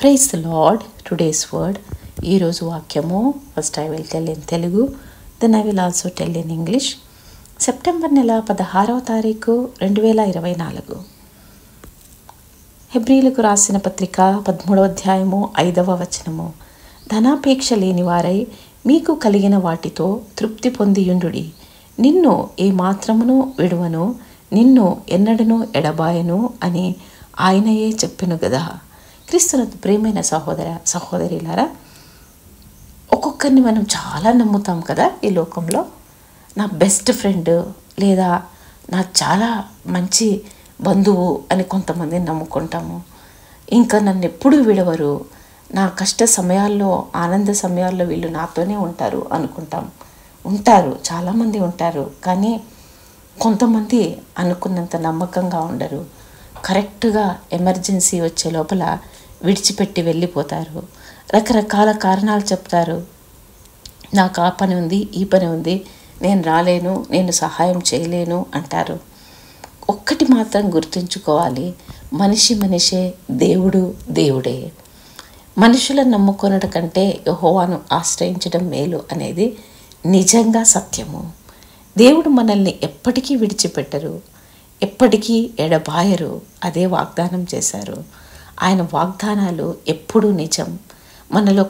Praise the lord. Today's word, ఈరోజు వాక్యము. First I will tell in Telugu, then I will also tell in English. September నెల 16వ తారీఖు 2024. హెబ్రీలకు రాసిన పత్రిక 13వ అధ్యాయము 5వ వచనము. ధనాపేక్ష లేని వారై మీకు కలిగిన వాటితో తృప్తి పొందియుండుడి. నిన్ను ఏ మాత్రమును విడువను, నిన్ను ఎన్నడను ఎడబాయను అని ఆయనయే చెప్పెను గదా. క్రీస్తునందు ప్రియమైన సహోదర సహోదరులారా, ఒక్కొక్కరిని మనం చాలా నమ్ముతాం కదా ఈ లోకంలో. నా బెస్ట్ ఫ్రెండ్ లేదా నా చాలా మంచి బంధువు అని కొంతమందిని నమ్ముకుంటాము. ఇంకా నన్ను ఎప్పుడూ విడవరు, నా కష్ట సమయాల్లో ఆనంద సమయాల్లో వీళ్ళు నాతోనే ఉంటారు అనుకుంటాం. ఉంటారు, చాలామంది ఉంటారు. కానీ కొంతమంది అనుకున్నంత నమ్మకంగా ఉండరు. కరెక్ట్గా ఎమర్జెన్సీ వచ్చే లోపల విడిచిపెట్టి వెళ్ళిపోతారు. రకరకాల కారణాలు చెప్తారు. నాకు ఆ పని ఉంది, ఈ పని ఉంది, నేను రాలేను, నేను సహాయం చేయలేను అంటారు. ఒక్కటి మాత్రం గుర్తుంచుకోవాలి, మనిషి మనిషే, దేవుడు దేవుడే. మనుషులను నమ్ముకొనడం కంటే యెహోవాను ఆశ్రయించడం మేలు అనేది నిజంగా సత్యము. దేవుడు మనల్ని ఎప్పటికీ విడిచిపెట్టరు, ఎప్పటికీ ఎడబాయరు. అదే వాగ్దానం చేశారు. ఆయన వాగ్దానాలు ఎప్పుడూ నిజం. మనలో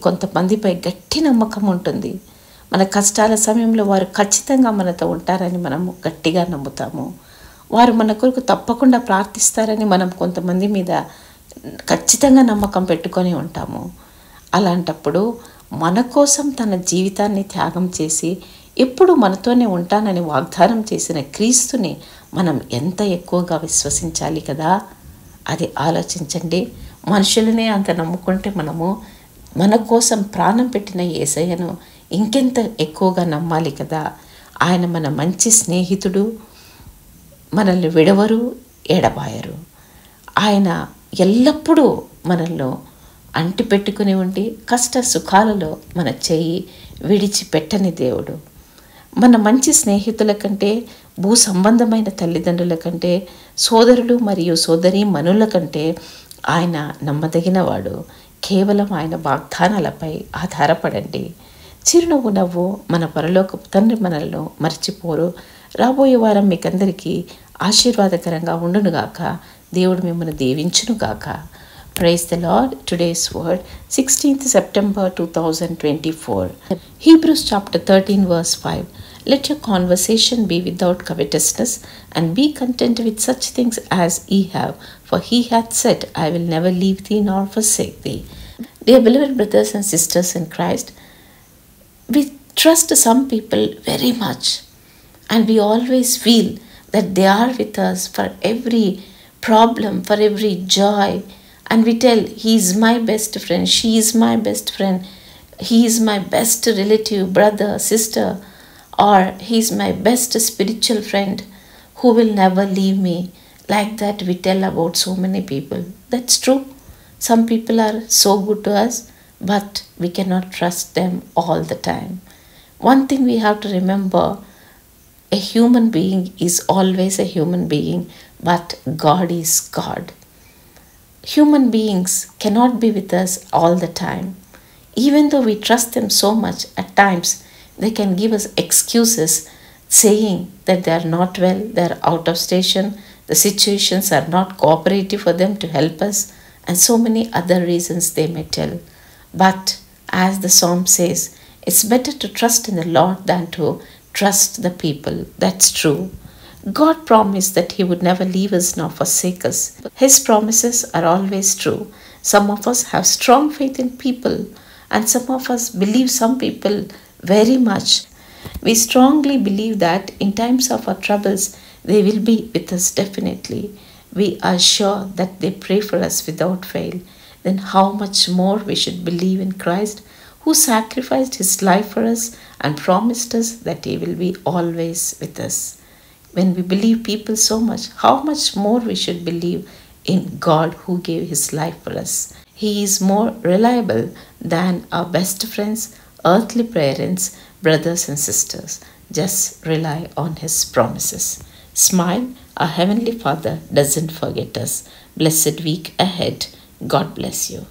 కొంతమందిపై గట్టి నమ్మకం ఉంటుంది. మన కష్టాల సమయంలో వారు ఖచ్చితంగా మనతో ఉంటారని మనము గట్టిగా నమ్ముతాము. వారు మన కొరకు తప్పకుండా ప్రార్థిస్తారని మనం కొంతమంది మీద ఖచ్చితంగా నమ్మకం పెట్టుకొని ఉంటాము. అలాంటప్పుడు మన కోసం తన జీవితాన్ని త్యాగం చేసి ఎప్పుడు మనతోనే ఉంటానని వాగ్దానం చేసిన క్రీస్తుని మనం ఎంత ఎక్కువగా విశ్వసించాలి కదా. అది ఆలోచించండి. మనుషులనే అంత నమ్ముకుంటే మనము మన కోసం ప్రాణం పెట్టిన యేసయ్యను ఇంకెంత ఎక్కువగా నమ్మాలి కదా. ఆయన మన మంచి స్నేహితుడు, మనల్ని విడవరు, ఎడబాయరు. ఆయన ఎల్లప్పుడూ మనల్ని అంటి పెట్టుకుని ఉండి కష్ట సుఖాలలో మన చేయి విడిచిపెట్టని దేవుడు. మన మంచి స్నేహితుల కంటే, భూ సంబంధమైన తల్లిదండ్రుల కంటే, సోదరులు మరియు సోదరీ మనుల కంటే ఆయన నమ్మదగినవాడు. కేవలం ఆయన వాగ్దానాలపై ఆధారపడండి. చిరునవ్వు నవ్వు మన పరలోకపు తండ్రి మనలను మర్చిపోరు. రాబోయే వారం మీకందరికీ ఆశీర్వాదకరంగా ఉండునుగాక. దేవుడు మిమ్మల్ని దీవించునుగాక. Praise the Lord. Today's word, 16th September 2024. Hebrews chapter 13 verse 5. Let your conversation be without covetousness, and be content with such things as ye have. For he hath said, I will never leave thee nor forsake thee. Dear beloved brothers and sisters in Christ, we trust some people very much, and we always feel that they are with us for every problem, for every joy. And we tell, he is my best friend, she is my best friend, he is my best relative, brother, sister, or he is my best spiritual friend who will never leave me. Like that we tell about so many people. That's true. Some people are so good to us, but we cannot trust them all the time. One thing we have to remember, a human being is always a human being, but God is God. Human beings cannot be with us all the time. Even though we trust them so much, at times they can give us excuses saying that they are not well, they are out of station, the situations are not cooperative for them to help us, and so many other reasons they may tell. But as the psalm says, it's better to trust in the Lord than to trust the people. That's true. God promised that he would never leave us nor forsake us. His promises are always true. Some of us have strong faith in people, and some of us believe some people very much. We strongly believe that in times of our troubles, they will be with us definitely. We are sure that they pray for us without fail. Then how much more we should believe in Christ, who sacrificed his life for us and promised us that he will be always with us. When we believe people so much, how much more we should believe in God who gave his life for us. He is more reliable than our best friends, earthly parents, brothers and sisters. Just rely on his promises. Smile, our Heavenly Father doesn't forget us. Blessed week ahead. God bless you.